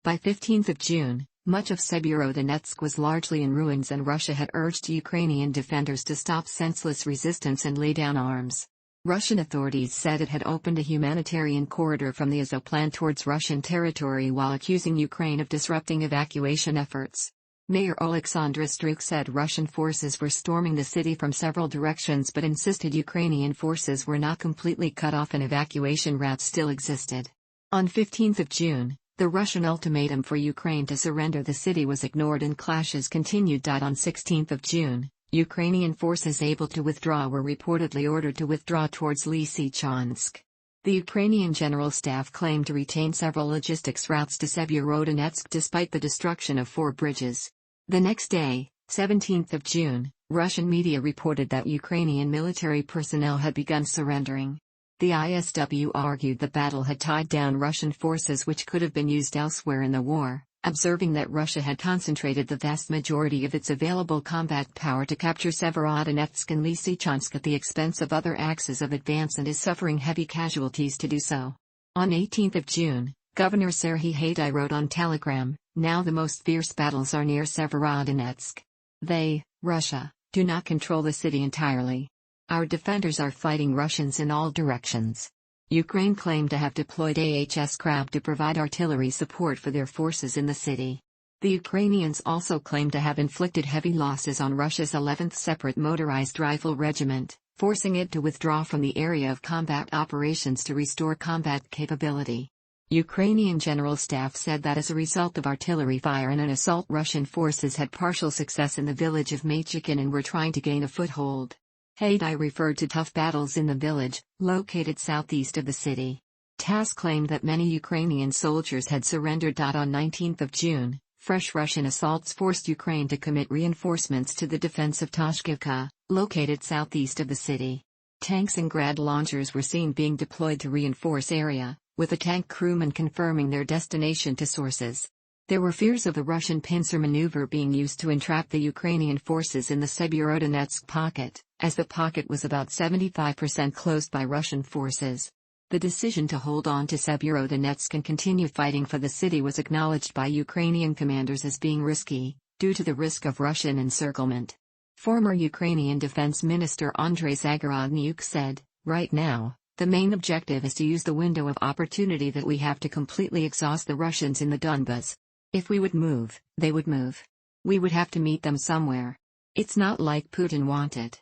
By 15th of June, much of Sievierodonetsk was largely in ruins and Russia had urged Ukrainian defenders to stop senseless resistance and lay down arms. Russian authorities said it had opened a humanitarian corridor from the Azov towards Russian territory while accusing Ukraine of disrupting evacuation efforts. Mayor Oleksandr Struk said Russian forces were storming the city from several directions but insisted Ukrainian forces were not completely cut off and evacuation routes still existed. On 15th of June, the Russian ultimatum for Ukraine to surrender the city was ignored and clashes continued. On 16th of June, Ukrainian forces able to withdraw were reportedly ordered to withdraw towards Lysychansk. The Ukrainian General Staff claimed to retain several logistics routes to Sievierodonetsk despite the destruction of 4 bridges. The next day, 17th of June, Russian media reported that Ukrainian military personnel had begun surrendering. The ISW argued the battle had tied down Russian forces which could have been used elsewhere in the war, observing that Russia had concentrated the vast majority of its available combat power to capture Sievierodonetsk and Lysychansk at the expense of other axes of advance and is suffering heavy casualties to do so. On 18th of June, Governor Serhiy Haidai wrote on Telegram, "Now the most fierce battles are near Sievierodonetsk. They, Russia, do not control the city entirely. Our defenders are fighting Russians in all directions." Ukraine claimed to have deployed AHS Krab to provide artillery support for their forces in the city. The Ukrainians also claimed to have inflicted heavy losses on Russia's 11th Separate Motorized Rifle Regiment, forcing it to withdraw from the area of combat operations to restore combat capability. Ukrainian General Staff said that as a result of artillery fire and an assault, Russian forces had partial success in the village of Maychikin and were trying to gain a foothold. Haidai referred to tough battles in the village, located southeast of the city. TASS claimed that many Ukrainian soldiers had surrendered. On 19th of June, fresh Russian assaults forced Ukraine to commit reinforcements to the defense of Toshkivka, located southeast of the city. Tanks and Grad launchers were seen being deployed to reinforce area, with a tank crewman confirming their destination to sources. There were fears of the Russian pincer maneuver being used to entrap the Ukrainian forces in the Sievierodonetsk pocket, as the pocket was about 75% closed by Russian forces. The decision to hold on to Sievierodonetsk and continue fighting for the city was acknowledged by Ukrainian commanders as being risky, due to the risk of Russian encirclement. Former Ukrainian Defense Minister Andrei Zagorodnyuk said, "Right now, the main objective is to use the window of opportunity that we have to completely exhaust the Russians in the Donbas. If we would move, they would move. We would have to meet them somewhere. It's not like Putin wanted."